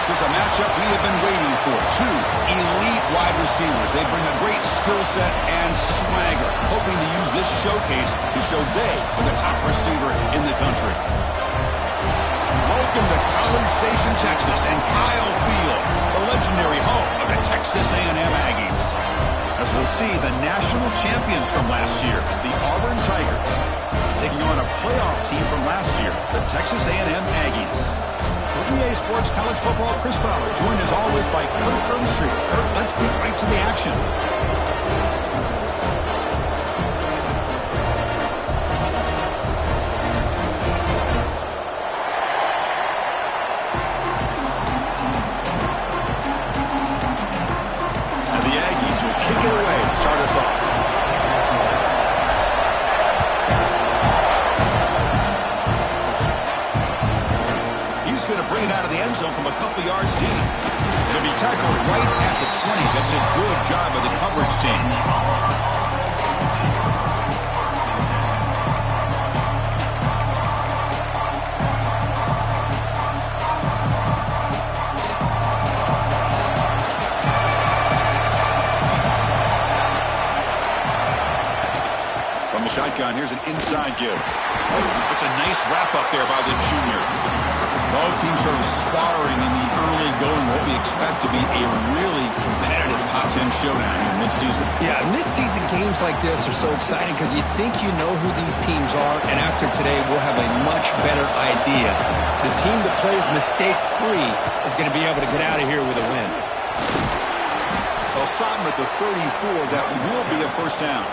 This is a matchup we have been waiting for. Two elite wide receivers. They bring a great skill set and swagger, hoping to use this showcase to show they are the top receiver in the country. Welcome to College Station, Texas, and Kyle Field, the legendary home of the Texas A&M Aggies. As we'll see, the national champions from last year, the Auburn Tigers, taking on a playoff team from last year, the Texas A&M Aggies. For EA Sports College Football, Chris Fowler, joined as always by Kurt Cronstreet. Kurt, let's get right to the action. Kick it away to start us off. He's going to bring it out of the end zone from a couple yards deep. Going to be tackled right at the 20. That's a good job of the coverage team. Shotgun, here's an inside give. It's a nice wrap-up there by the junior. Both teams sort of sparring in the early going, what we expect to be a really competitive top 10 showdown in mid-season. Yeah, mid-season games like this are so exciting because you think you know who these teams are, and after today, we'll have a much better idea. The team that plays mistake-free is going to be able to get out of here with a win. They'll stop him at the 34. That will be a first down.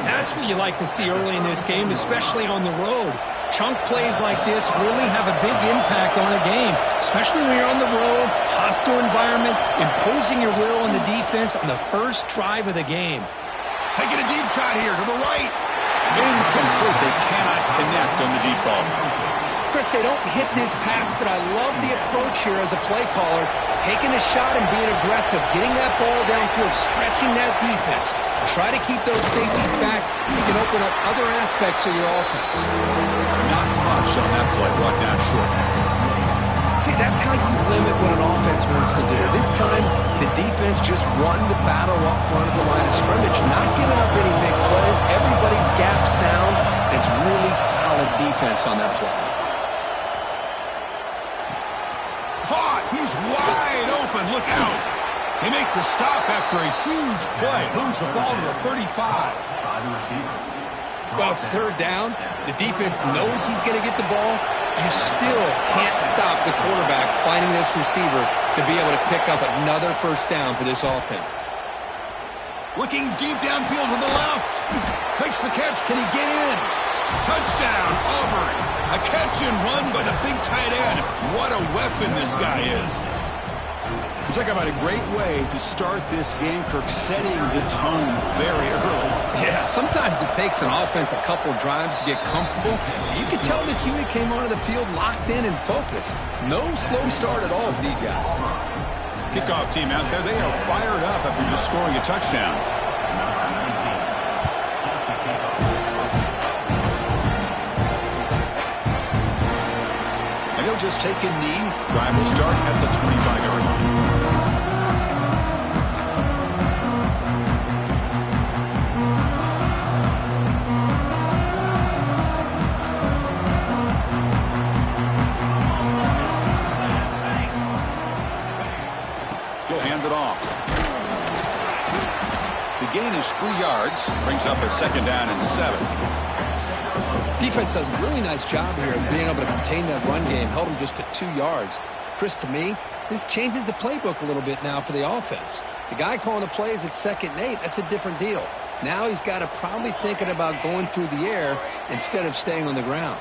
That's what you like to see early in this game, especially on the road. Chunk plays like this really have a big impact on a game, especially when you're on the road, hostile environment, imposing your will on the defense on the first drive of the game. Taking a deep shot here to the right. Incomplete. They cannot connect on the deep ball. Chris, they don't hit this pass, but I love the approach here as a play caller, taking a shot and being aggressive, getting that ball downfield, stretching that defense. Try to keep those safeties back. You can open up other aspects of your offense. Not much on that play, brought down short. See, that's how you limit what an offense wants to do. This time, the defense just won the battle up front at the line of scrimmage, not giving up any big plays. Everybody's gap sound. It's really solid defense on that play. Caught! He's wide open. Look out! They make the stop after a huge play. Moves the ball to the 35. Well, it's third down. The defense knows he's going to get the ball. You still can't stop the quarterback finding this receiver to be able to pick up another first down for this offense. Looking deep downfield to the left. Makes the catch. Can he get in? Touchdown, Auburn. A catch and run by the big tight end. What a weapon this guy is. He's talking about a great way to start this game, Kirk, setting the tone very early. Yeah, sometimes it takes an offense a couple drives to get comfortable. You could tell this unit came onto the field locked in and focused. No slow start at all for these guys. Kickoff team out there, they are fired up after just scoring a touchdown. And he'll just take a knee. Drive will start at the 25-yard line. Gain is 3 yards, brings up a second down and 7. Defense does a really nice job here of being able to contain that run game, held them just to 2 yards. Chris, to me, this changes the playbook a little bit now for the offense. The guy calling the plays at 2nd and 8, that's a different deal. Now he's got to probably thinking about going through the air instead of staying on the ground.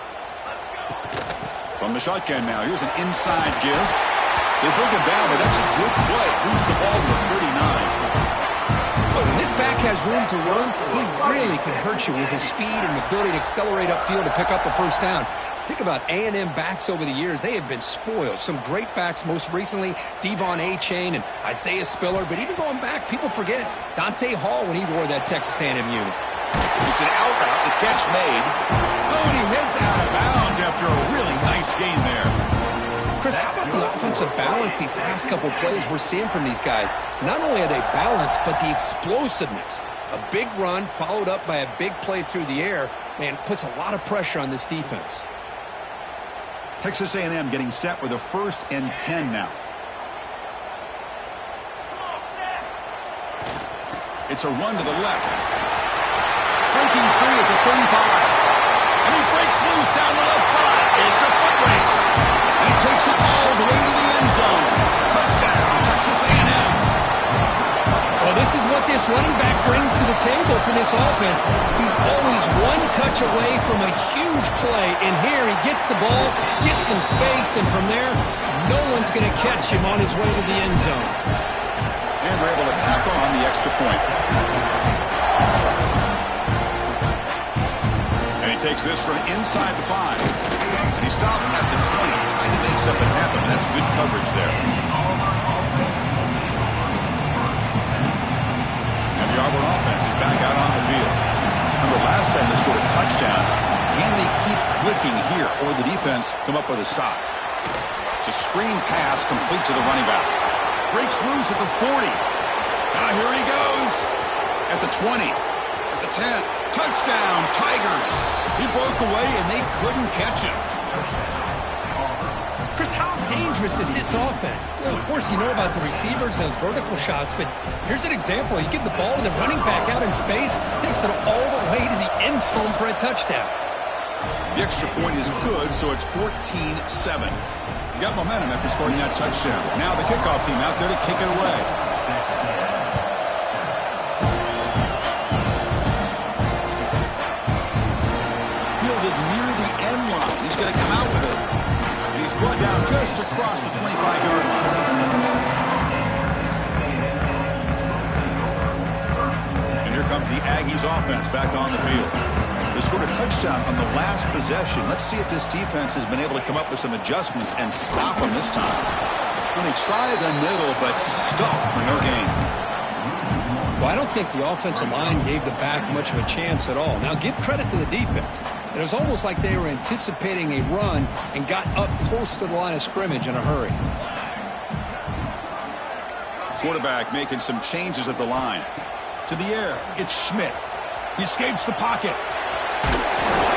From the shotgun now, here's an inside give. They bring it down, but that's a good play. Moves the ball to the 39. When this back has room to run, he really can hurt you with his speed and ability to accelerate upfield to pick up a first down. Think about A&M backs over the years. They have been spoiled. Some great backs, most recently Devon A-Chain and Isaiah Spiller. But even going back, people forget Dante Hall when he wore that Texas A&M unit. It's an out route, the catch made. Oh, and he heads out of bounds after a really nice gain there. Chris, how about the offensive balance these last couple plays we're seeing from these guys? Not only are they balanced, but the explosiveness. A big run followed up by a big play through the air, man, puts a lot of pressure on this defense. Texas A&M getting set with a 1st and 10 now. It's a run to the left. Breaking free at the 35. And he breaks loose down the left side. It's a foot race. And he takes it all the way to the end zone. Touchdown, Texas A&M. Well, this is what this running back brings to the table for this offense. He's always one touch away from a huge play. And here he gets the ball, gets some space, and from there, no one's going to catch him on his way to the end zone. And we're able to tackle on the extra point. And he takes this from inside the 5. And he stopped at the 20, trying to make something happen. That's good coverage there. And the Auburn offense is back out on the field. Remember, last time they scored a touchdown. Can they keep clicking here, or the defense come up with a stop? It's a screen pass complete to the running back. Breaks loose at the 40. Now here he goes. At the 20. At the 10. Touchdown, Tigers. He broke away and they couldn't catch him. Chris, how dangerous is this offense? Well, of course, you know about the receivers, those vertical shots, but here's an example. You give the ball to the running back out in space, takes it all the way to the end zone for a touchdown. The extra point is good, so it's 14-7. Got momentum after scoring that touchdown. Now the kickoff team out there to kick it away. Fielded near the end line. He's going to come out with it. And he's brought down just across the 25-yard line. And here comes the Aggies offense back on the field. They scored a touchdown on the last possession. Let's see if this defense has been able to come up with some adjustments and stop them this time. When they try the middle, but stuffed for no gain. Well, I don't think the offensive line gave the back much of a chance at all. Now, give credit to the defense. It was almost like they were anticipating a run and got up close to the line of scrimmage in a hurry. Quarterback making some changes at the line. To the air, it's Schmidt. He escapes the pocket.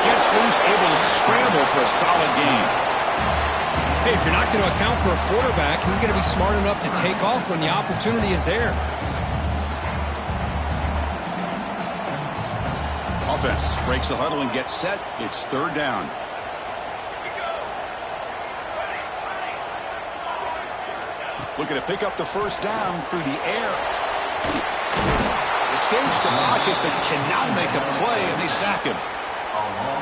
Gets loose, able to scramble for a solid gain. Hey, if you're not going to account for a quarterback, he's going to be smart enough to take off when the opportunity is there. Offense breaks the huddle and gets set. It's 3rd down. Looking to pick up the 1st down through the air. Escapes the pocket but cannot make a play, and they sack him.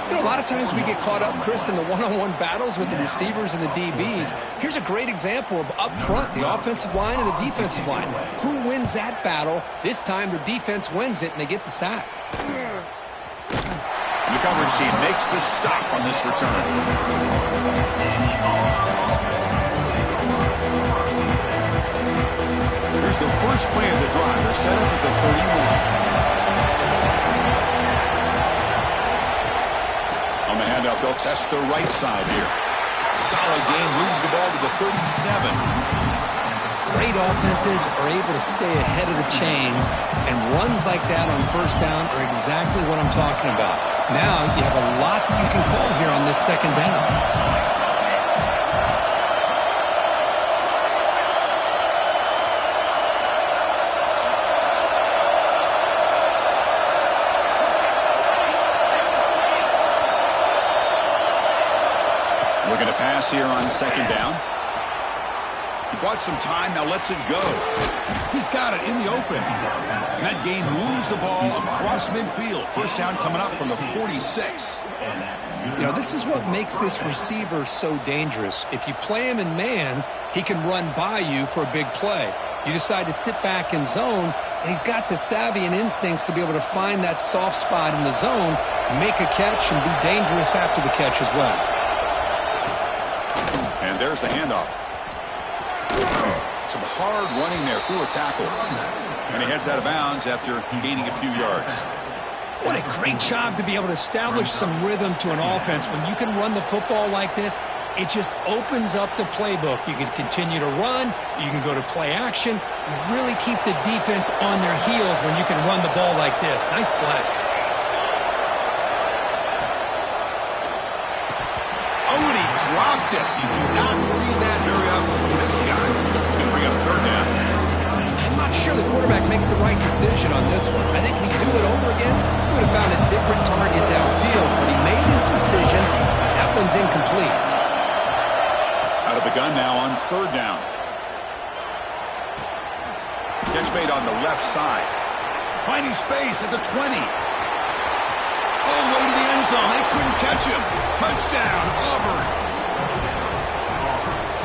You know, a lot of times we get caught up, Chris, in the one-on-one battles with the receivers and the DBs. Here's a great example of up front, the offensive line and the defensive line. Who wins that battle? This time the defense wins it, and they get the sack. And the coverage team makes the stop on this return. Here's the first play of the drive. They're set up at the 31. On the handoff, they'll test the right side here. Solid gain, moves the ball to the 37. Great offenses are able to stay ahead of the chains, and runs like that on 1st down are exactly what I'm talking about. Now you have a lot that you can call here on this 2nd down. Looking to pass here on 2nd down. He bought some time, now lets it go. He's got it in the open. And that gain moves the ball across midfield. 1st down coming up from the 46. You know, this is what makes this receiver so dangerous. If you play him in man, he can run by you for a big play. You decide to sit back in zone, and he's got the savvy and instincts to be able to find that soft spot in the zone, make a catch, and be dangerous after the catch as well. And there's the handoff. Some hard running there through a tackle. And he heads out of bounds after gaining a few yards. What a great job to be able to establish some rhythm to an offense. When you can run the football like this, it just opens up the playbook. You can continue to run. You can go to play action. You really keep the defense on their heels when you can run the ball like this. Nice play. Oh, and he dropped it. You do not see that very often from this guy. It's going to bring up third down. I'm not sure the quarterback makes the right decision on this one. I think if he'd do it over again, he would have found a different target downfield, but he made his decision. That one's incomplete. Out of the gun now on third down. Catch made on the left side. Finding space at the 20. All the way to the end zone. They couldn't catch him. Touchdown, Auburn.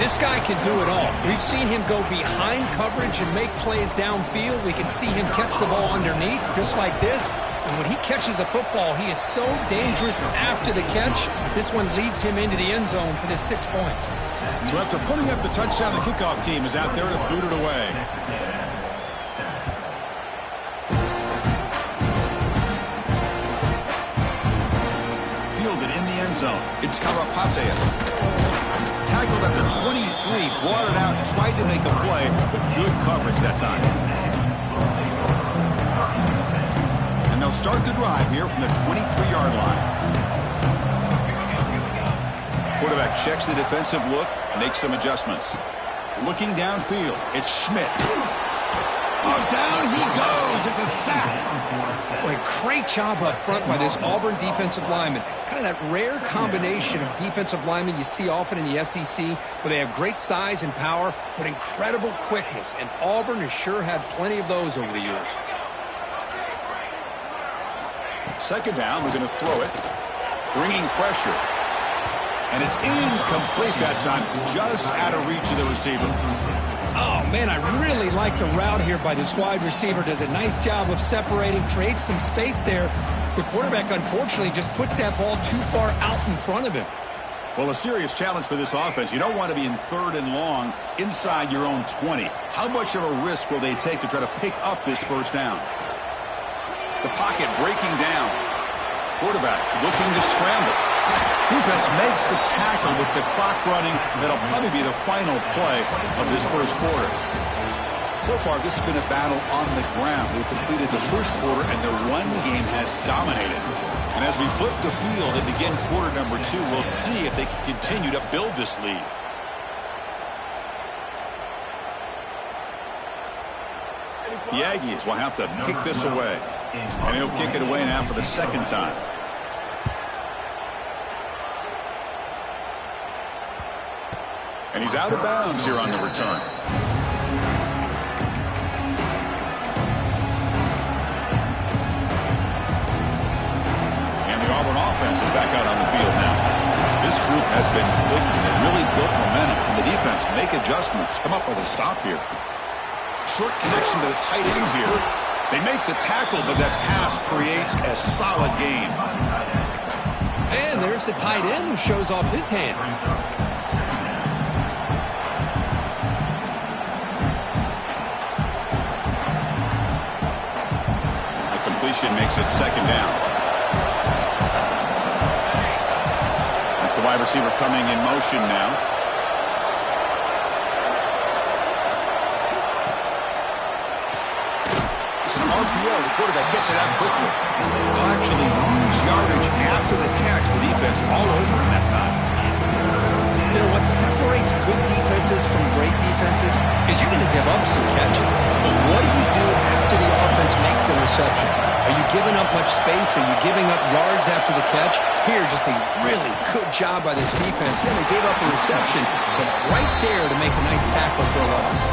This guy can do it all. We've seen him go behind coverage and make plays downfield. We can see him catch the ball underneath, just like this. And when he catches a football, he is so dangerous after the catch. This one leads him into the end zone for the 6 points. So after putting up the touchdown, the kickoff team is out there to boot it away. Fielded in the end zone. It's Karapateas. Tackled at the 23, brought it out, tried to make a play, but good coverage that time. And they'll start the drive here from the 23-yard line. Quarterback checks the defensive look, makes some adjustments. Looking downfield, it's Schmidt. Oh, down he goes. It's a sack. Boy, great job up front by this Auburn defensive lineman. Kind of that rare combination of defensive linemen you see often in the SEC, where they have great size and power, but incredible quickness. And Auburn has sure had plenty of those over the years. Second down, we're going to throw it. Bringing pressure. And it's incomplete that time, just out of reach of the receiver. Oh, man, I really like the route here by this wide receiver. Does a nice job of separating, creates some space there. The quarterback, unfortunately, just puts that ball too far out in front of him. Well, a serious challenge for this offense. You don't want to be in third and long inside your own 20. How much of a risk will they take to try to pick up this first down? The pocket breaking down. Quarterback looking to scramble. Defense makes the tackle with the clock running. That'll probably be the final play of this first quarter. So far, this has been a battle on the ground. They've completed the first quarter, and their run game has dominated. And as we flip the field and begin quarter number 2, we'll see if they can continue to build this lead. The Aggies will have to kick this away. And he'll kick it away now for the second time. And he's out of bounds here on the return. And the Auburn offense is back out on the field now. This group has been clicking. They really built momentum. And the defense make adjustments. Come up with a stop here. Short connection to the tight end here. They make the tackle, but that pass creates a solid gain. And there's the tight end who shows off his hands. Makes it second down. That's the wide receiver coming in motion now. It's an RPO. The quarterback gets it out quickly. They'll actually lose yardage after the catch. The defense all over him that time. You know, what separates good defenses from great defenses is you're going to give up some catches. But what do you do after the offense makes the reception? Are you giving up much space? Are you giving up yards after the catch? Here, just a really good job by this defense. Yeah, they gave up a reception, but right there to make a nice tackle for a loss.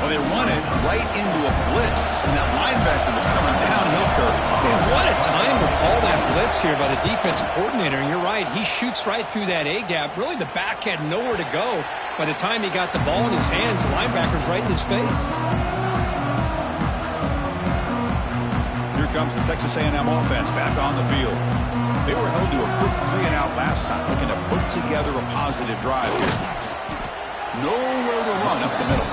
Well, they run it right into a blitz, and that linebacker was coming downhill curve. Man, what a time to call that blitz here by the defensive coordinator. And you're right, he shoots right through that A-gap. Really, the back had nowhere to go. By the time he got the ball in his hands, the linebacker's right in his face. Here comes the Texas A&M offense back on the field. They were held to a quick 3-and-out last time, looking to put together a positive drive here. Nowhere to run up the middle.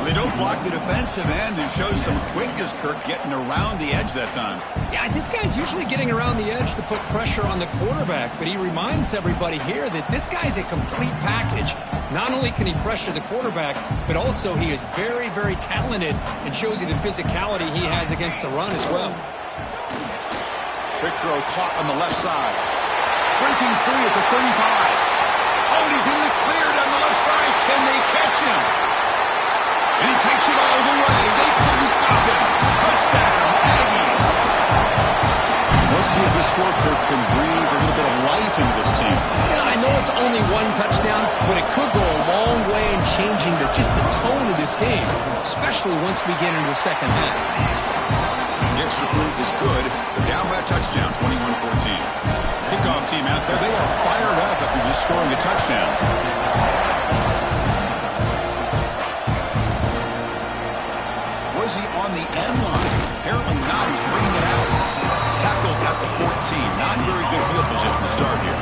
They don't block the defensive end and show some quickness, Kirk, getting around the edge that time. Yeah, this guy's usually getting around the edge to put pressure on the quarterback, but he reminds everybody here that this guy's a complete package. Not only can he pressure the quarterback, but also he is very, very talented and shows you the physicality he has against the run as well. Quick throw caught on the left side. Breaking free at the 35. Oh, and he's in the clear down the left side. Can they catch him? And he takes it all the way. They couldn't stop him. Touchdown, Aggies. We'll see if this scorecard can breathe a little bit of life into this team. Yeah, I know it's only one touchdown, but it could go a long way in changing just the tone of this game, especially once we get into the second half. The extra point is good. They're down by a touchdown, 21-14. Kickoff team out there. They are fired up after just scoring a touchdown. Was he on the end line? Apparently not. He's bringing it out. Tackled at the 14. Not very good field position to start here.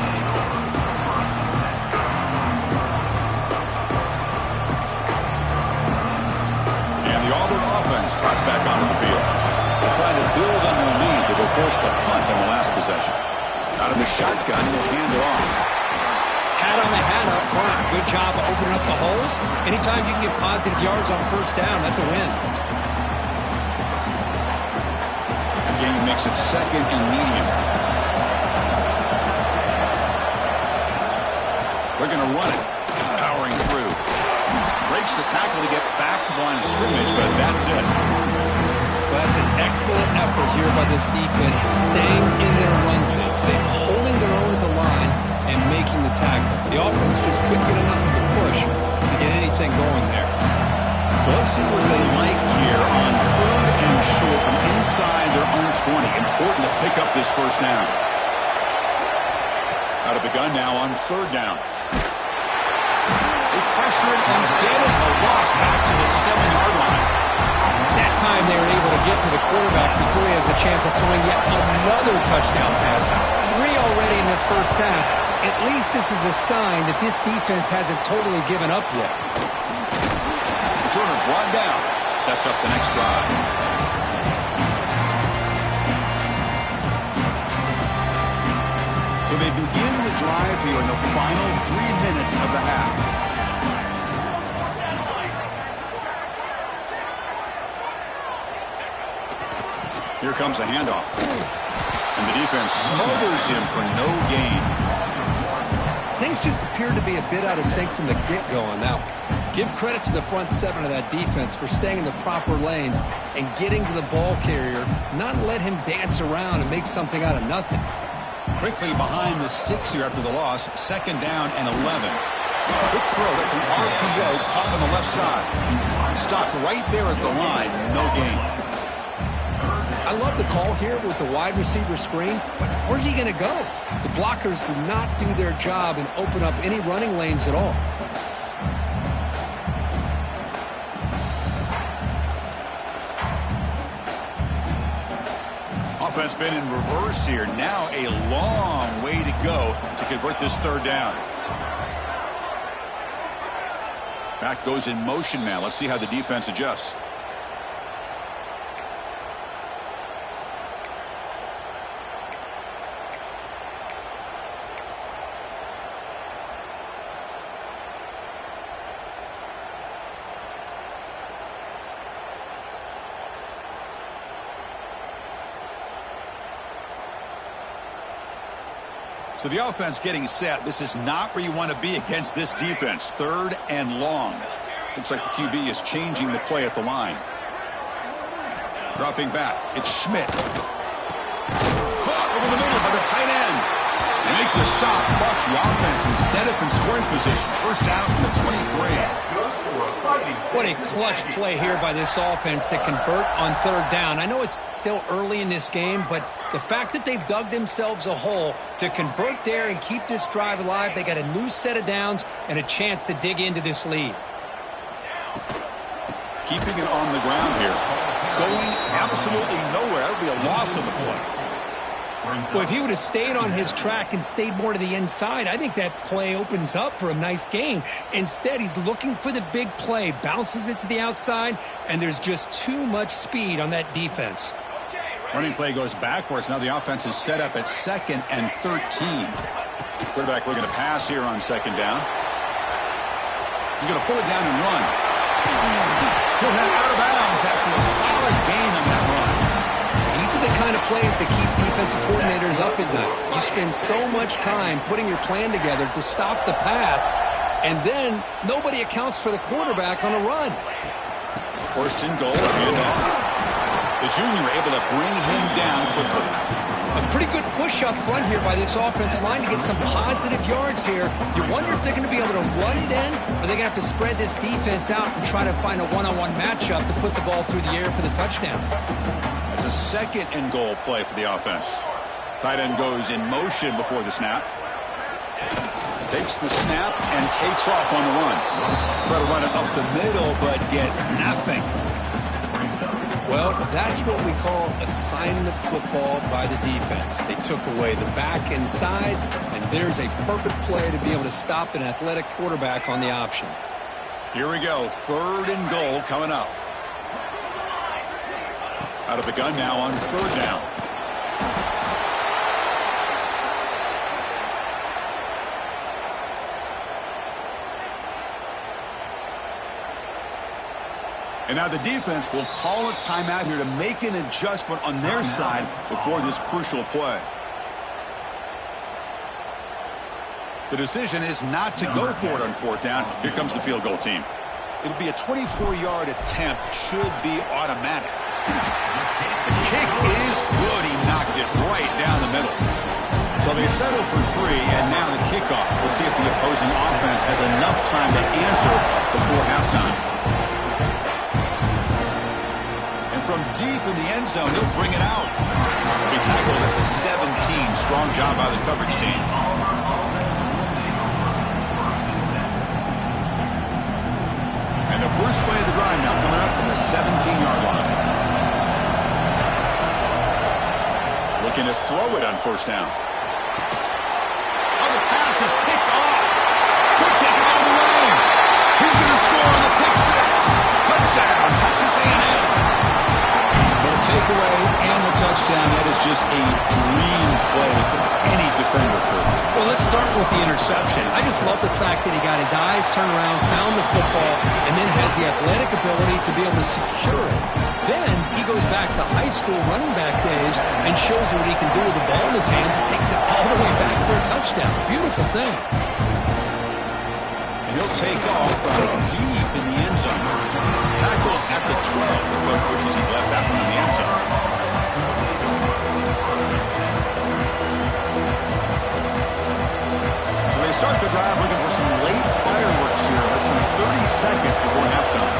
And the Auburn offense trots back onto the field. They're trying to build on their lead. They were forced to punt on the last possession. Out of the shotgun, he'll hand it off. Hat on the hat up front. Good job of opening up the holes. Anytime you can get positive yards on first down, that's a win. Game makes it second and medium. They're going to run it. Powering through. Breaks the tackle to get back to the line of scrimmage, but that's it. That's an excellent effort here by this defense, staying in their run fits. They're holding their own at the line and making the tackle. The offense just couldn't get enough of a push to get anything going there. So let's see what they like here on 3rd and short from inside their own 20. Important to pick up this first down. Out of the gun now on 3rd down. They pressure it and get it. A loss back to the 7-yard line. That time they were able to get to the quarterback before he has a chance of throwing yet another touchdown pass. 3 already in this first half. At least this is a sign that this defense hasn't totally given up yet. Turner brought down. Sets up the next drive. So they begin the drive here in the final 3 minutes of the half. Here comes the handoff. And the defense smothers him for no gain. Things just appeared to be a bit out of sync from the get-go on that one. Give credit to the front 7 of that defense for staying in the proper lanes and getting to the ball carrier, not let him dance around and make something out of nothing. Quickly behind the sticks here after the loss, 2nd down and 11. Quick throw, that's an RPO caught on the left side. Stopped right there at the line, no gain. I love the call here with the wide receiver screen, but where's he going to go? The blockers do not do their job and open up any running lanes at all. Offense been in reverse here. Now a long way to go to convert this 3rd down. Back goes in motion now. Let's see how the defense adjusts. So the offense getting set. This is not where you want to be against this defense. 3rd and long. Looks like the QB is changing the play at the line. Dropping back. It's Schmidt. Caught over the middle by the tight end. Make the stop. Buck, the offense is set up in scoring position. First out from the 23. What a clutch play here by this offense to convert on 3rd down. I know it's still early in this game, but the fact that they've dug themselves a hole to convert there and keep this drive alive, they got a new set of downs and a chance to dig into this lead. Keeping it on the ground here. Going absolutely nowhere. That would be a loss of the play. Well, if he would have stayed on his track and stayed more to the inside, I think that play opens up for a nice gain. Instead, he's looking for the big play, bounces it to the outside, and there's just too much speed on that defense. Running play goes backwards. Now the offense is set up at 2nd and 13. Quarterback looking to pass here on 2nd down. He's going to pull it down and run. He'll head out of bounds after a solid gain on that run. These are the kind of plays that keep defensive coordinators up at night. You spend so much time putting your plan together to stop the pass, and then nobody accounts for the quarterback on a run. 1st and goal, handoff. The junior able to bring him down quickly. A pretty good push up front here by this offense line to get some positive yards here. You wonder if they're going to be able to run it in, or they're going to have to spread this defense out and try to find a one-on-one matchup to put the ball through the air for the touchdown. It's a 2nd and goal play for the offense. Tight end goes in motion before the snap. Takes the snap and takes off on the run. Try to run it up the middle, but get nothing. Well, that's what we call assignment football by the defense. They took away the back inside, and there's a perfect play to be able to stop an athletic quarterback on the option. Here we go, 3rd and goal coming up. Out of the gun now on 3rd down. And now the defense will call a timeout here to make an adjustment on their side before this crucial play. The decision is not to go for it on 4th down. Here comes the field goal team. It'll be a 24-yard attempt. Should be automatic. The kick is good. He knocked it right down the middle. So they settle for 3, and now the kickoff. We'll see if the opposing offense has enough time to answer before halftime. From deep in the end zone, he'll bring it out. He tackled at the 17. Strong job by the coverage team. And the first play of the drive now coming up from the 17-yard line. Looking to throw it on 1st down. Oh, the pass is picked off. Could take it all the way. He's going to score on the pick 6. Touchdown, Texas A&M. Takeaway and the touchdown. That is just a dream play for any defender. Well, let's start with the interception. I just love the fact that he got his eyes turned around, found the football, and then has the athletic ability to be able to secure it. Then he goes back to high school running back days and shows what he can do with the ball in his hands and takes it all the way back for a touchdown. Beautiful thing. And he'll take off from deep in the end zone. Tackle at the 12. The coach wishes he left that one in the end zone. So they start the drive looking for some late fireworks here. Less than 30 seconds before halftime.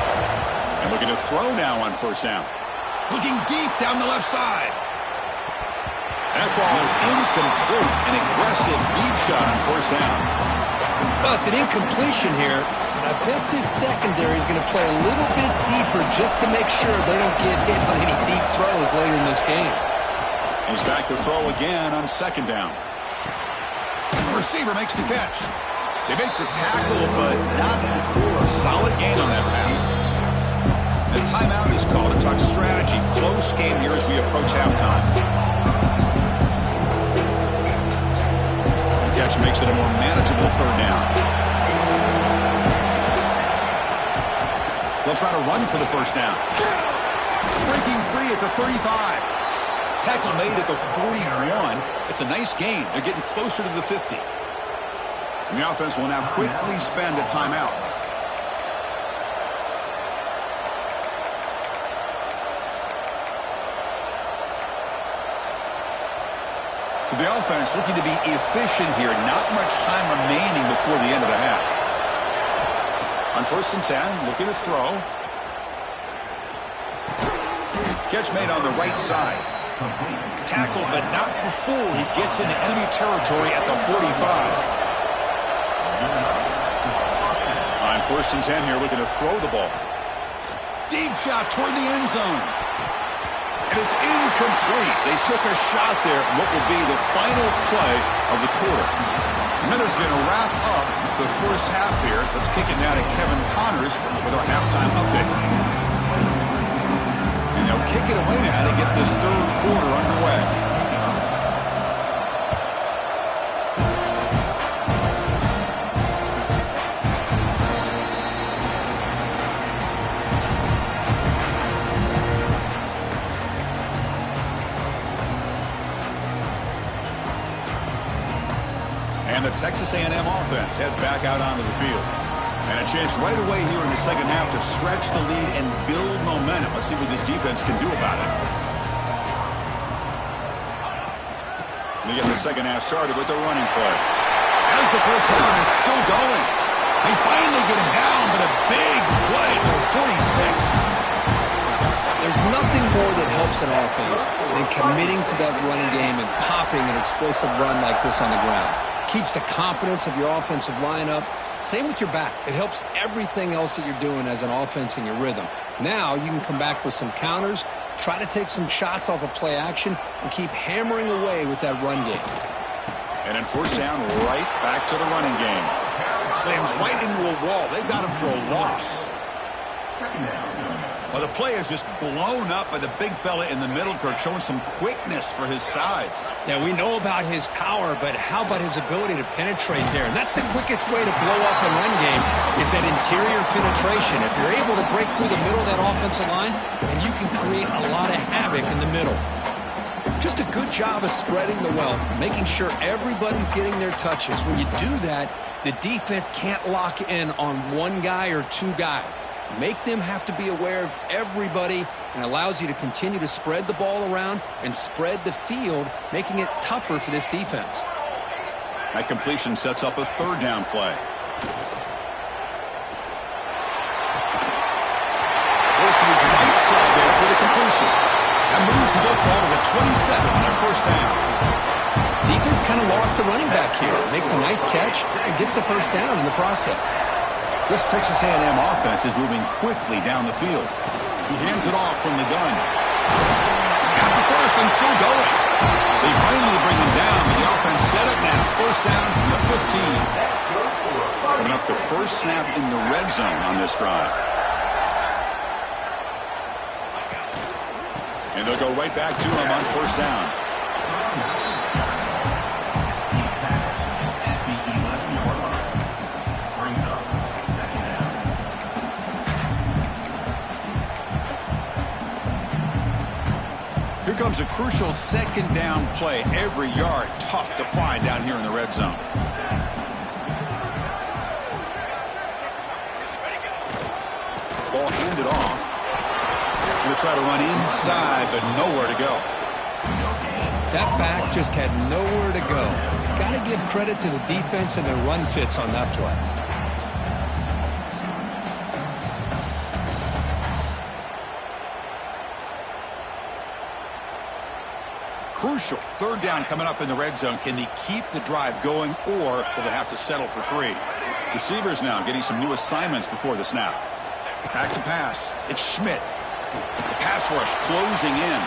And looking to throw now on 1st down. Looking deep down the left side. That ball is incomplete. An aggressive deep shot on 1st down. Well, it's an incompletion here. I bet this secondary is going to play a little bit deeper just to make sure they don't get hit on any deep throws later in this game. He's back to throw again on 2nd down. The receiver makes the catch. They make the tackle, but not before a solid gain on that pass. The timeout is called to talk strategy. Close game here as we approach halftime. The catch makes it a more manageable 3rd down. They'll try to run for the 1st down. Breaking free at the 35. Tackle made at the 41. It's a nice gain. They're getting closer to the 50. And the offense will now quickly spend a timeout. So the offense looking to be efficient here. Not much time remaining before the end of the half. On 1st and 10, looking to throw. Catch made on the right side. Tackled, but not before he gets into enemy territory at the 45. On 1st and 10 here, looking to throw the ball. Deep shot toward the end zone. And it's incomplete. They took a shot there in what will be the final play of the quarter. Minutes going to wrap up the first half here. Let's kick it now to Kevin Connors with our halftime update. And they'll kick it away now to get this third quarter underway. And the Texas A&M offense heads back out onto the field. And a chance right away here in the second half to stretch the lead and build momentum. Let's see what this defense can do about it. We get the second half started with the running play. As the first down is still going. They finally get him down, but a big play for 46. There's nothing more that helps an offense than committing to that running game and popping an explosive run like this on the ground. Keeps the confidence of your offensive lineup. Same with your back. It helps everything else that you're doing as an offense in your rhythm. Now you can come back with some counters, try to take some shots off of play action, and keep hammering away with that run game. And then first down, right back to the running game. Slams right into a wall. They've got him for a loss. Well, the play is just blown up by the big fella in the middle, Kirk, showing some quickness for his size. Yeah, we know about his power, but how about his ability to penetrate there? And that's the quickest way to blow up a run game is that interior penetration. If you're able to break through the middle of that offensive line, and you can create a lot of havoc in the middle. Just a good job of spreading the wealth, making sure everybody's getting their touches. When you do that, the defense can't lock in on one guy or two guys. Make them have to be aware of everybody, and allows you to continue to spread the ball around and spread the field, making it tougher for this defense. That completion sets up a third down play. Goes to his right side there for the completion. And moves the football to the 27 on their first down. Defense kind of lost the running back here. Makes a nice catch and gets the first down in the process. This Texas A&M offense is moving quickly down the field. He hands it off from the gun. He's got the first and still going. They finally bring him down, but the offense set up now. First down from the 15. Coming up the first snap in the red zone on this drive. And they'll go right back to him on first down. Here comes a crucial second down play. Every yard tough to find down here in the red zone. Ball handed off. Going to try to run inside, but nowhere to go. That back just had nowhere to go. Got to give credit to the defense and their run fits on that play. Crucial. Third down coming up in the red zone. Can they keep the drive going, or will they have to settle for three? Receivers now getting some new assignments before the snap. Back to pass. It's Schmidt. The pass rush closing in.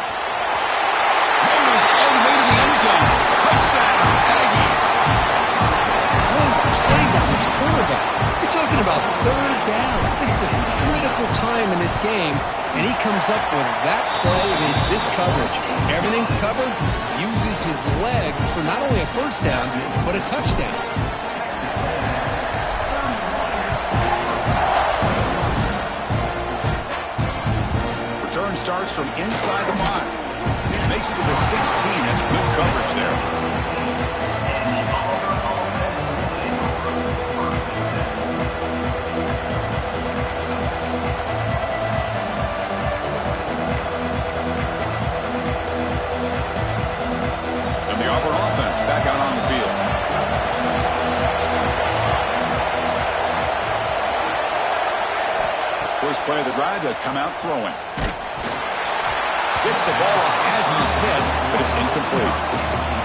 Moves all the way to the end zone. Touchdown, Aggies. What a play by this quarterback. You're talking about third down. This is a critical time in this game, and he comes up with that play against this coverage. Everything's covered. Uses his legs for not only a first down, but a touchdown. Return starts from inside the 5. Makes it to the 16. That's good coverage there. And the Auburn offense back out on the field. First play of the drive, they'll come out throwing. Gets the ball off Azzy's head, but it's incomplete.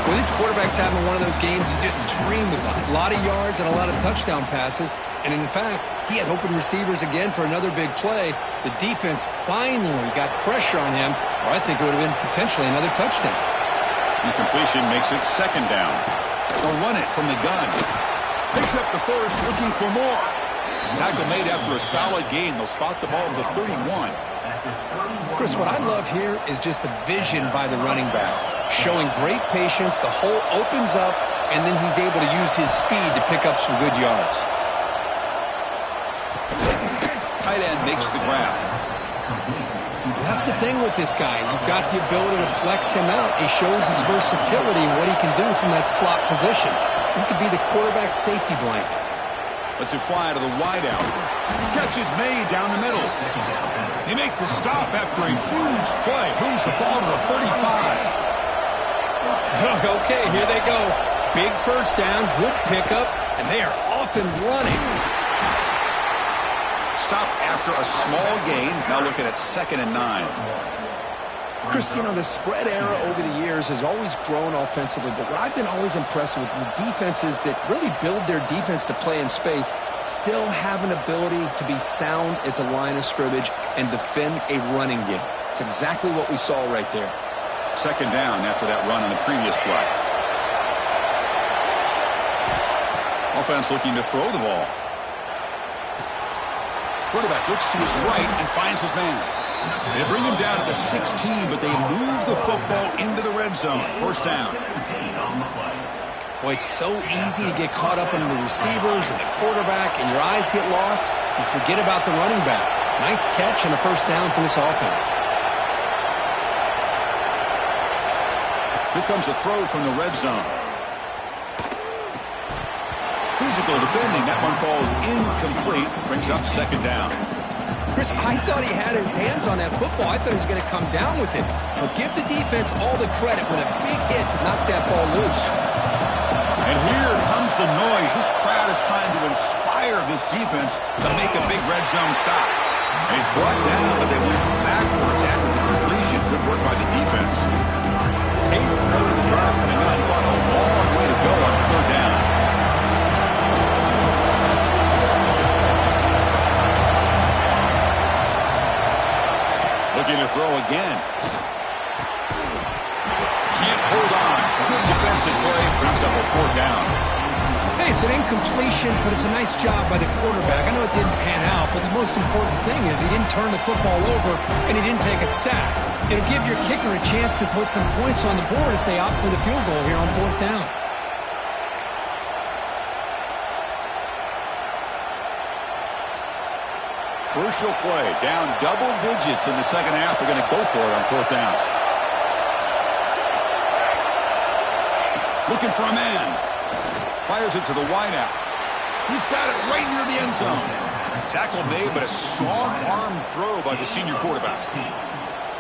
Well, this quarterback's having one of those games you just dream about. A lot of yards and a lot of touchdown passes. And in fact, he had open receivers again for another big play. The defense finally got pressure on him, or I think it would have been potentially another touchdown. Incompletion makes it second down. They'll run it from the gun. Picks up the first, looking for more. Tackle made after a solid gain. They'll spot the ball to the 31. Chris, what I love here is just the vision by the running back. Showing great patience, the hole opens up, and then he's able to use his speed to pick up some good yards. Tight end makes the grab. That's the thing with this guy. You've got the ability to flex him out. He shows his versatility and what he can do from that slot position. He could be the quarterback's safety blanket. Lets it fly to the wideout. Catch is made down the middle. They make the stop after a huge play. Moves the ball to the 35. Okay, here they go. Big first down, good pickup, and they are off and running. Stop after a small gain. Now looking at 2nd and 9. Chris, you know, the spread era over the years has always grown offensively, but what I've been always impressed with the defenses that really build their defense to play in space still have an ability to be sound at the line of scrimmage and defend a running game. It's exactly what we saw right there. 2nd down after that run on the previous play. Offense looking to throw the ball. Quarterback looks to his right and finds his man. They bring him down to the 16, but they move the football into the red zone. First down. Boy, it's so easy to get caught up in the receivers and the quarterback, and your eyes get lost. You forget about the running back. Nice catch and a first down for this offense. Here comes a throw from the red zone. Physical defending. That one falls incomplete. Brings up 2nd down. Chris, I thought he had his hands on that football. I thought he was going to come down with it. But give the defense all the credit with a big hit to knock that ball loose. And here comes the noise. This crowd is trying to inspire this defense to make a big red zone stop. And he's brought down, but they went backwards after the completion. Good work by the defense. 8th play of the drive coming up, but a long way to go on 3rd down. Looking to throw again. Can't hold on. Good defensive play. Brings up a 4th down. Hey, it's an incompletion, but it's a nice job by the quarterback. I know it didn't pan out, but the most important thing is he didn't turn the football over and he didn't take a sack. It'll give your kicker a chance to put some points on the board if they opt for the field goal here on 4th down. Crucial play. Down double digits in the second half. They're going to go for it on 4th down. Looking for a man. Fires it to the wideout. He's got it right near the end zone. Tackle made, but a strong arm throw by the senior quarterback.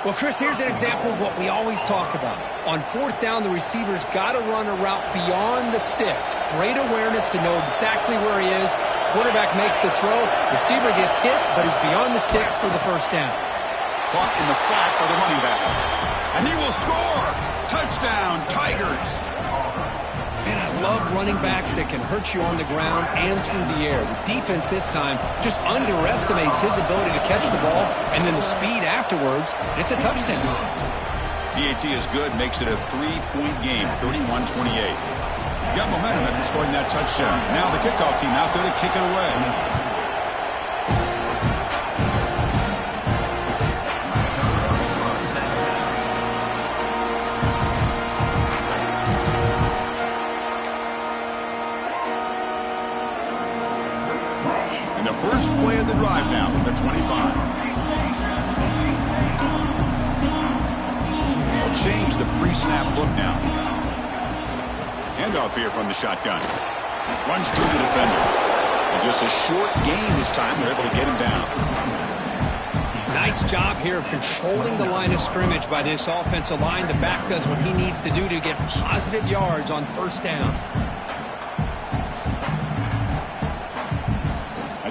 Well, Chris, here's an example of what we always talk about. On 4th down, the receiver's got to run a route beyond the sticks. Great awareness to know exactly where he is. Quarterback makes the throw. Receiver gets hit, but he's beyond the sticks for the first down. Caught in the flat by the running back. And he will score. Touchdown, Tigers. Man, I love running backs that can hurt you on the ground and through the air. The defense this time just underestimates his ability to catch the ball, and then the speed afterwards, it's a touchdown. BAT is good, makes it a 3-point game, 31-28. Got momentum after scoring that touchdown. Now the kickoff team out there to kick it away. First play of the drive now from the 25. They'll change the pre-snap look now. Handoff here from the shotgun. Runs through the defender. And just a short gain this time. They're able to get him down. Nice job here of controlling the line of scrimmage by this offensive line. The back does what he needs to do to get positive yards on first down.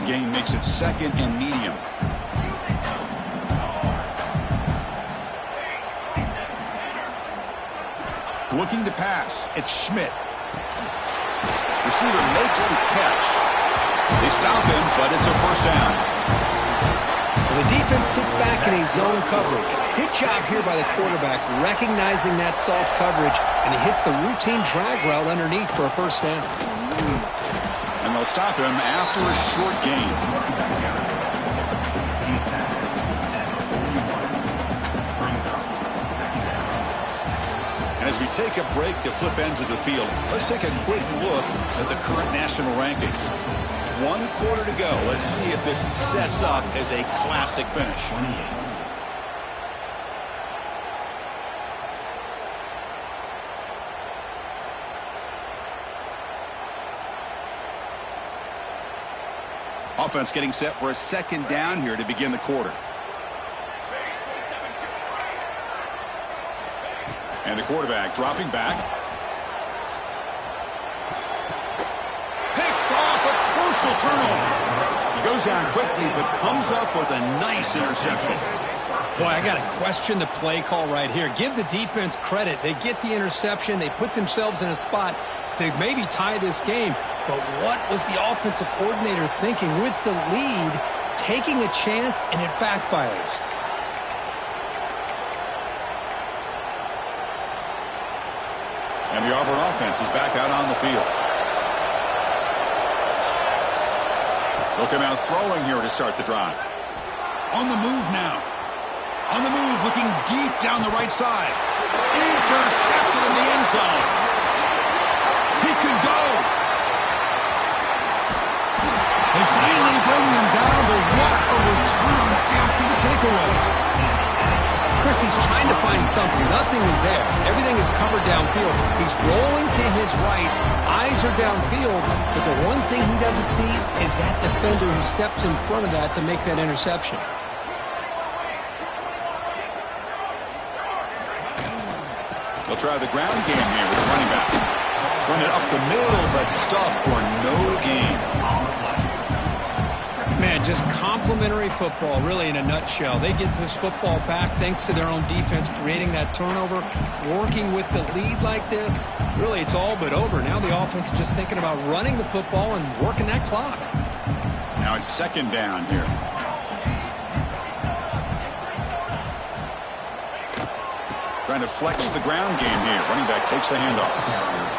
Gain makes it 2nd and medium. Looking to pass. It's Schmidt. Receiver makes the catch. They stop him, but it's a first down. Well, the defense sits back in a zone coverage. Good job here by the quarterback, recognizing that soft coverage, and he hits the routine drag route underneath for a first down. And they'll stop him after a short gain. And as we take a break to flip ends of the field, let's take a quick look at the current national rankings. 1 quarter to go. Let's see if this sets up as a classic finish. Offense getting set for a second down here to begin the quarter. And the quarterback dropping back. Picked off, a crucial turnover. He goes down quickly, but comes up with a nice interception. Boy, I got to question the play call right here. Give the defense credit. They get the interception. They put themselves in a spot to maybe tie this game. But what was the offensive coordinator thinking with the lead, taking a chance, and it backfires? And the Auburn offense is back out on the field. They'll come out throwing here to start the drive. On the move now. On the move, looking deep down the right side. Intercepted in the end zone. He could go. They finally bring him down, but what a return after the takeaway. Chris, he's trying to find something. Nothing is there. Everything is covered downfield. He's rolling to his right. Eyes are downfield. But the one thing he doesn't see is that defender who steps in front of that to make that interception. They'll try the ground game here with the running back. Run it up the middle, but stuff for no gain. Man, just complimentary football, really, in a nutshell. They get this football back thanks to their own defense, creating that turnover, working with the lead like this. Really, it's all but over. Now the offense is just thinking about running the football and working that clock. Now it's second down here. Trying to flex the ground game here. Running back takes the handoff.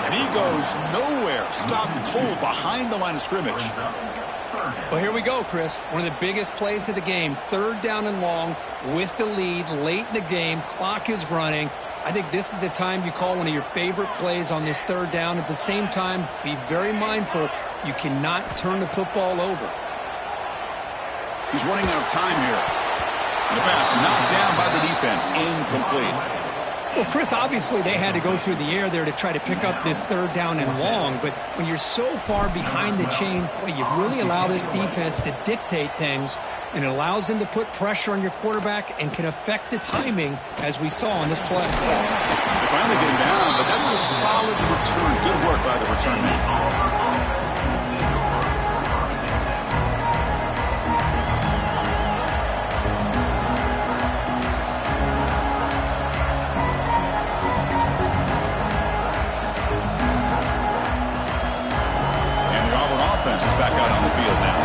And he goes nowhere. Stopped cold behind the line of scrimmage. Well, here we go, Chris. One of the biggest plays of the game. Third down and long with the lead late in the game. Clock is running. I think this is the time you call one of your favorite plays on this third down. At the same time, be very mindful. You cannot turn the football over. He's running out of time here. And the pass knocked down by the defense. Incomplete. Well, Chris, obviously they had to go through the air there to try to pick up this third down and long, but when you're so far behind the chains, boy, you really allow this defense to dictate things, and it allows them to put pressure on your quarterback and can affect the timing, as we saw on this play. They finally get him down, but that's a solid return. Good work by the return man. Is back out on the field now.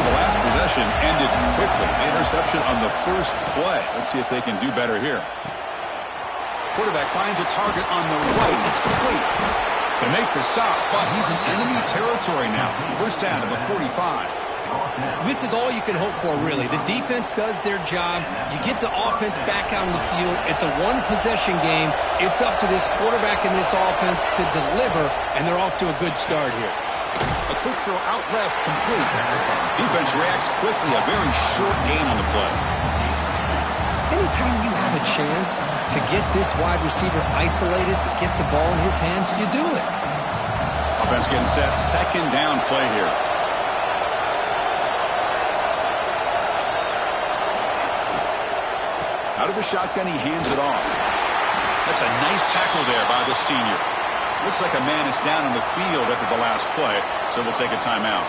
The last possession ended quickly. Interception on the first play. Let's see if they can do better here. Quarterback finds a target on the right. It's complete. They make the stop, but he's in enemy territory now. First down to the 45. This is all you can hope for, really. The defense does their job. You get the offense back out on the field. It's a one-possession game. It's up to this quarterback and this offense to deliver, and they're off to a good start here. A quick throw out left, complete. Defense reacts quickly, a very short gain on the play. Anytime you have a chance to get this wide receiver isolated, to get the ball in his hands, you do it. Offense getting set, second down play here. Out of the shotgun, he hands it off. That's a nice tackle there by the senior. Looks like a man is down on the field after the last play, so we'll take a timeout.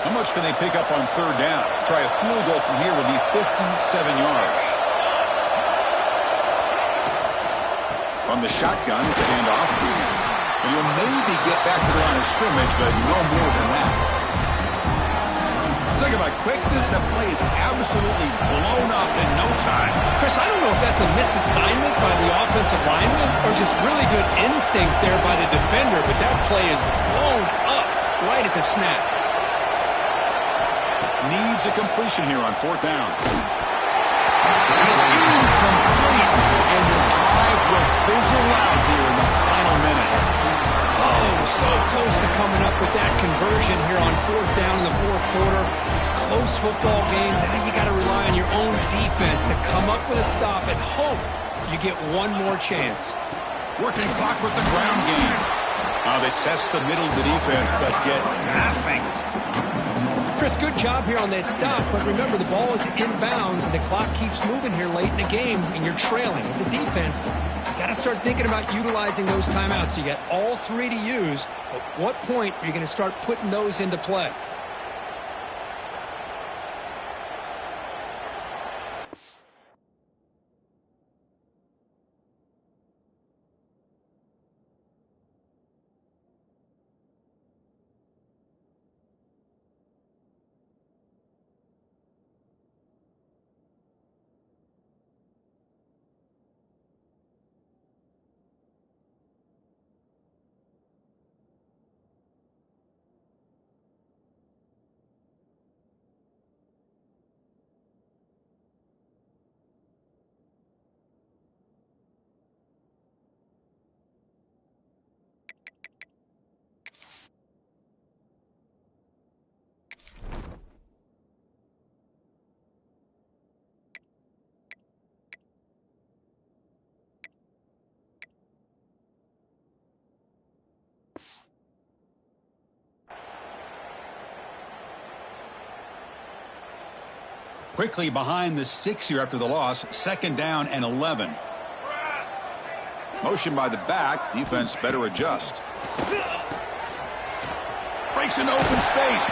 How much can they pick up on third down? Try a field goal from here would be 57 yards. From the shotgun to hand off. And he'll maybe get back to the line of scrimmage, but no more than that. Talk about quickness, that play is absolutely blown up in no time. Chris, I don't know if that's a misassignment by the offensive lineman or just really good instincts there by the defender, but that play is blown up right at the snap. Needs a completion here on fourth down. It's incomplete, and the drive will fizzle out here in the final minutes. Oh, so close to coming up with that conversion here on fourth down in the fourth quarter. Close football game. Now you got to rely on your own defense to come up with a stop and hope you get one more chance. Working clock with the ground game. They test the middle of the defense, but get nothing. Chris, good job here on that stop, but remember the ball is inbounds and the clock keeps moving here late in the game and you're trailing. As a defense, you got to start thinking about utilizing those timeouts. You got all three to use. At what point are you going to start putting those into play? Quickly behind the sticks here after the loss. Second down and 11. Motion by the back. Defense better adjust. Breaks into open space.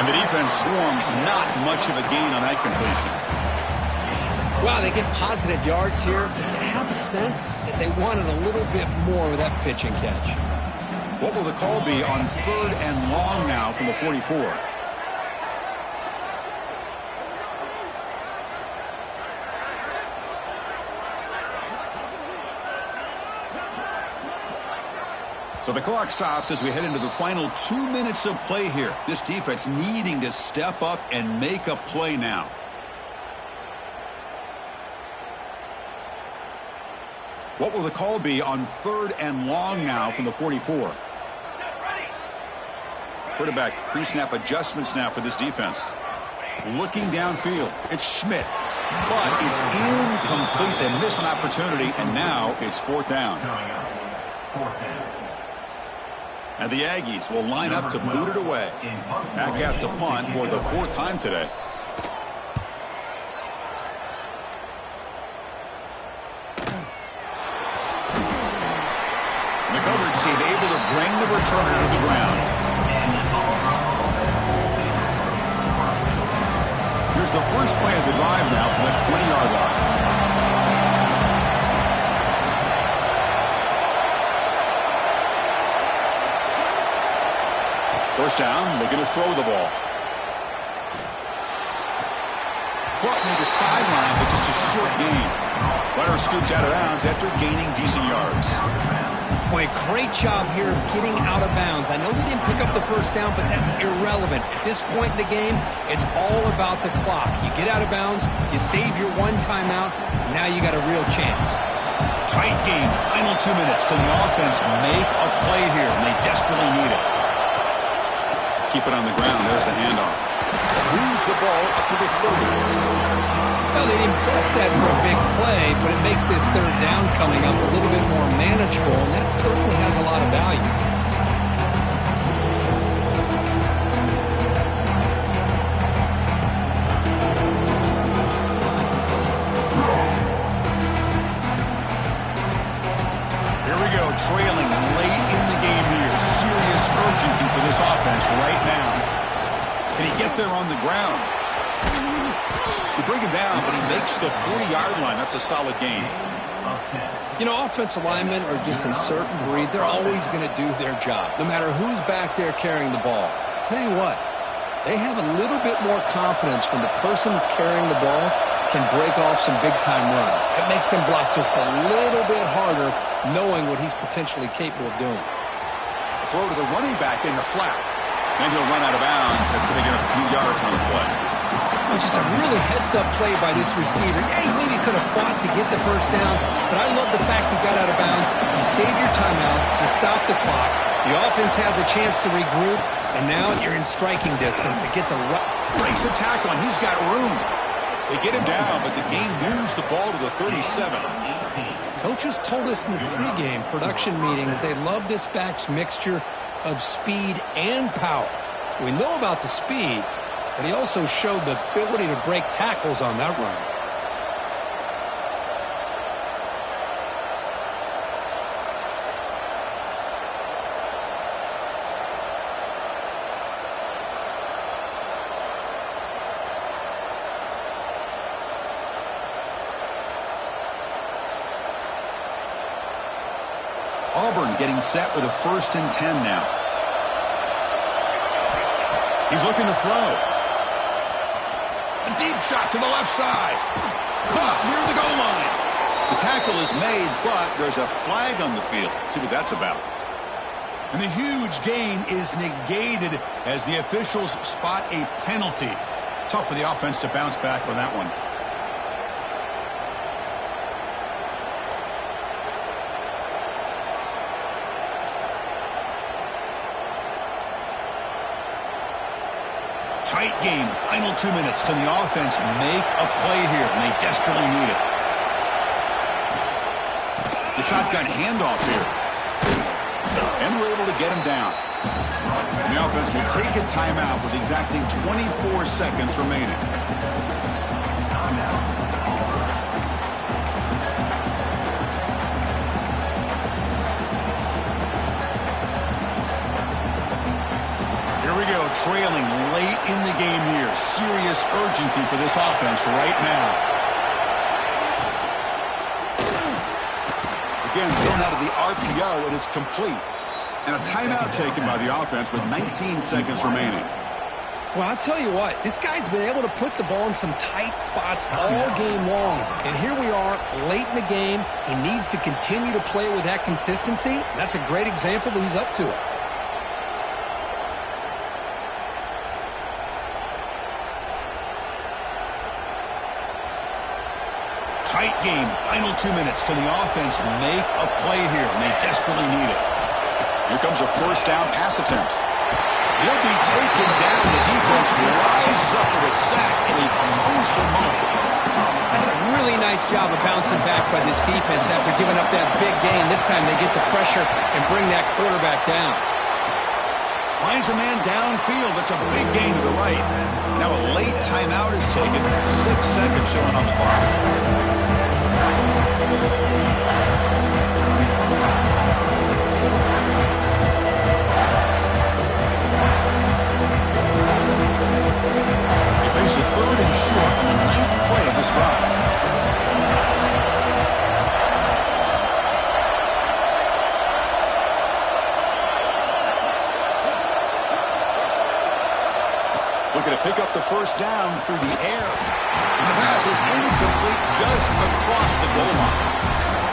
And the defense swarms. Not much of a gain on that completion. Wow, they get positive yards here. But I have a sense that they wanted a little bit more with that pitch and catch. What will the call be on third and long now from the 44? So the clock stops as we head into the final 2 minutes of play here. This defense needing to step up and make a play now. What will the call be on third and long now from the 44? Quarterback pre-snap adjustments now for this defense. Looking downfield. It's Schmidt. But it's incomplete. They miss an opportunity, and now it's fourth down. And the Aggies will line up to boot it away. Back out to punt for the fourth time today. The coverage team able to bring the returner to the ground. Here's the first play of the drive now from the 20-yard line. First down, looking to throw the ball. Caught near the sideline, but just a short gain. Runner scoots out of bounds after gaining decent yards. Boy, great job here of getting out of bounds. I know they didn't pick up the first down, but that's irrelevant. At this point in the game, it's all about the clock. You get out of bounds, you save your one timeout, and now you got a real chance. Tight game, final 2 minutes. Can the offense make a play here? And they desperately need it. Keep it on the ground. There's the handoff. Moves the ball up to the 30. Well, they didn't bust that for a big play, but it makes this third down coming up a little bit more manageable, and that certainly has a lot of value. Here we go, trailing late in the game here. Serious urgency for this offense right now. Can he get there on the ground? You bring him down, but he makes the 40-yard line. That's a solid gain. You know, offensive linemen are just a certain breed. They're always going to do their job, no matter who's back there carrying the ball. I'll tell you what, they have a little bit more confidence when the person that's carrying the ball can break off some big-time runs. It makes them block just a little bit harder, knowing what he's potentially capable of doing. Throw to the running back in the flat. And he'll run out of bounds after picking up a few yards on the play. Oh, just a really heads-up play by this receiver. Yeah, he maybe could have fought to get the first down, but I love the fact he got out of bounds. You save your timeouts, you stop the clock. The offense has a chance to regroup, and now you're in striking distance to get the right. Breaks a tackle, and he's got room. They get him down, but the game moves the ball to the 37. Coaches told us in the pregame production meetings they love this back's mixture of speed and power. We know about the speed, but he also showed the ability to break tackles on that run. Auburn getting set with a 1st and 10 now. He's looking to throw. A deep shot to the left side. Caught near the goal line. The tackle is made, but there's a flag on the field. Let's see what that's about. And the huge gain is negated as the officials spot a penalty. Tough for the offense to bounce back from that one. Tight game, final 2 minutes. Can the offense make a play here? And they desperately need it. The shotgun handoff here. And we're able to get him down. And the offense will take a timeout with exactly 24 seconds remaining. Trailing late in the game here. Serious urgency for this offense right now. Again, thrown out of the RPO, and it's complete. And a timeout taken by the offense with 19 seconds remaining. Well, I'll tell you what, this guy's been able to put the ball in some tight spots all game long. And here we are, late in the game. He needs to continue to play with that consistency. That's a great example that he's up to it. Tight game, final 2 minutes. Can the offense make a play here? And they desperately need it. Here comes a 1st down pass attempt. He'll be taken down. The defense rises up with a sack in a crucial moment. That's a really nice job of bouncing back by this defense after giving up that big gain. This time they get the pressure and bring that quarterback down. Finds a man downfield. That's a big gain to the right. Now a late timeout is taken. 6 seconds showing on the clock. They face a 3rd and short on the 9th play of this drive. Looking to pick up the 1st down through the air. And the pass is incomplete just across the goal line.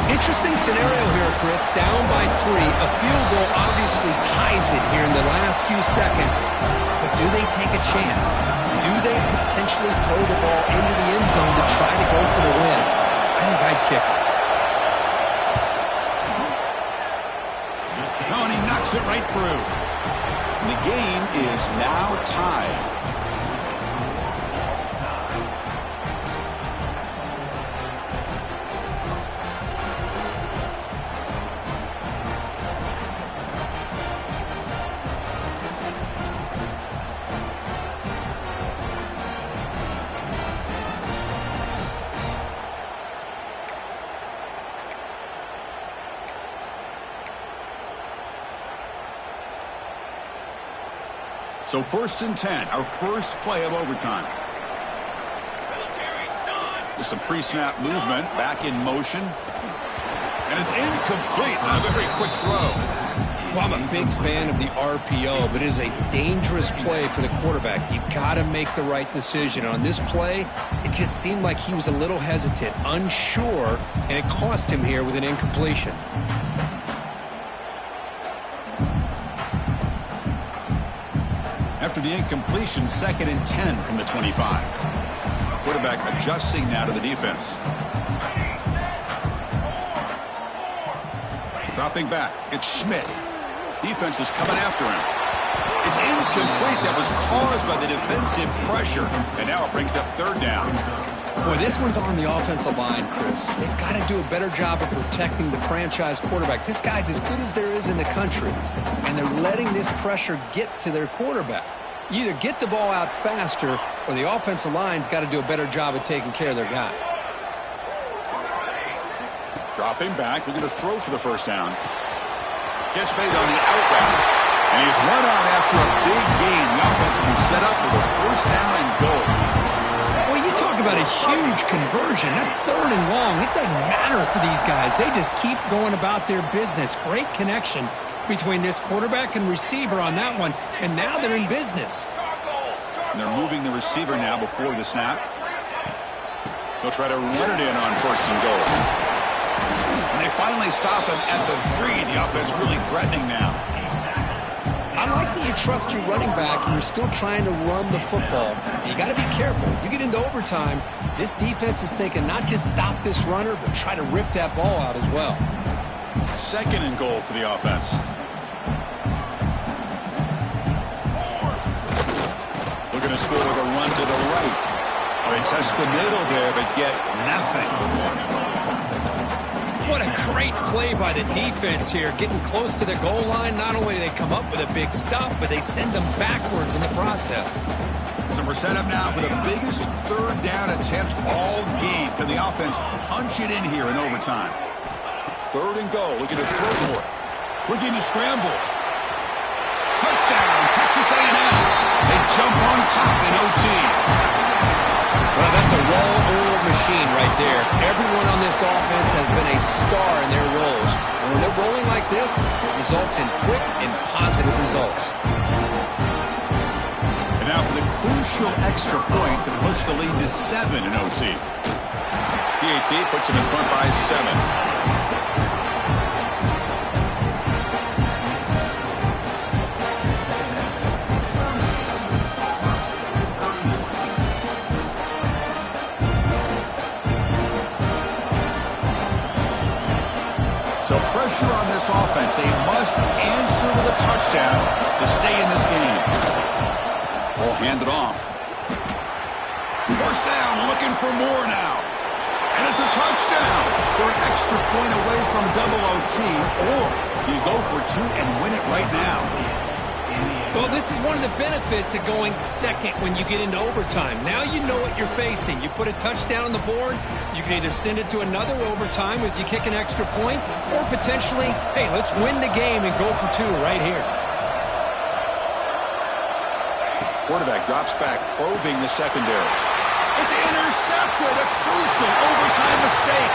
Interesting scenario here, Chris. Down by 3. A field goal obviously ties it here in the last few seconds. But do they take a chance? Do they potentially throw the ball into the end zone to try to go for the win? I think I'd kick it. No, and he knocks it right through. The game is now tied. So 1st and 10, our first play of overtime. With some pre-snap movement, back in motion. And it's incomplete on a very quick throw. Well, I'm a big fan of the RPO, but it is a dangerous play for the quarterback. You got to make the right decision. On this play, it just seemed like he was a little hesitant, unsure, and it cost him here with an incompletion. After the incompletion, 2nd and 10 from the 25. Quarterback adjusting now to the defense. Dropping back, it's Schmidt. Defense is coming after him. It's incomplete. That was caused by the defensive pressure. And now it brings up 3rd down. Boy, this one's on the offensive line, Chris. They've got to do a better job of protecting the franchise quarterback. This guy's as good as there is in the country. And they're letting this pressure get to their quarterback. You either get the ball out faster or the offensive line's got to do a better job of taking care of their guy. Dropping back, looking to throw for the 1st down. Catch made on the out route. And he's run out after a big gain. The offense will be set up with a 1st down and goal. Well, you talk about a huge conversion. That's 3rd and long. It doesn't matter for these guys. They just keep going about their business. Great connection between this quarterback and receiver on that one. And now they're in business. And they're moving the receiver now before the snap. They'll try to run it in on 1st and goal. And they finally stop him at the 3. The offense really threatening now. I like that you trust your running back and you're still trying to run the football. You got to be careful. You get into overtime, this defense is thinking not just stop this runner, but try to rip that ball out as well. 2nd and goal for the offense. Looking to score with a run to the right. They test the middle there, but get nothing. What a great play by the defense here. Getting close to the goal line, not only do they come up with a big stop, but they send them backwards in the process. So we're set up now for the biggest 3rd down attempt all game. Can the offense punch it in here in overtime? 3rd and goal, looking to throw for it. Looking to scramble. Touchdown, Texas A&M. They jump on top in OT. Well, that's a well-oiled machine right there. Everyone on this offense has been a star in their roles. And when they're rolling like this, it results in quick and positive results. And now for the crucial extra point to push the lead to 7 in OT. PAT puts them in front by 7. So pressure on this offense. They must answer with a touchdown to stay in this game. Ball handed off. 1st down, looking for more now. And it's a touchdown. They're an extra point away from double OT, or you go for 2 and win it right now. Well, this is one of the benefits of going second when you get into overtime. Now you know what you're facing. You put a touchdown on the board, you can either send it to another overtime if you kick an extra point, or potentially, hey, let's win the game and go for 2 right here. Quarterback drops back, probing the secondary. It's intercepted, a crucial overtime mistake.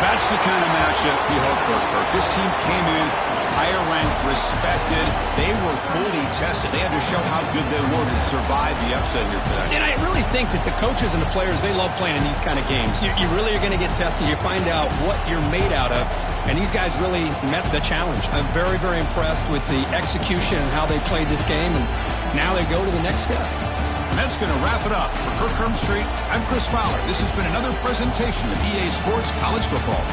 That's the kind of matchup we hope for, Kirk. This team came in higher ranked, respected. They were fully tested. They had to show how good they were to survive the upset here today. And I really think that the coaches and the players, they love playing in these kind of games. You really are going to get tested. You find out what you're made out of. And these guys really met the challenge. I'm very, very impressed with the execution and how they played this game. And now they go to the next step. And that's going to wrap it up. For Kirk Street, I'm Chris Fowler. This has been another presentation of EA Sports College Football.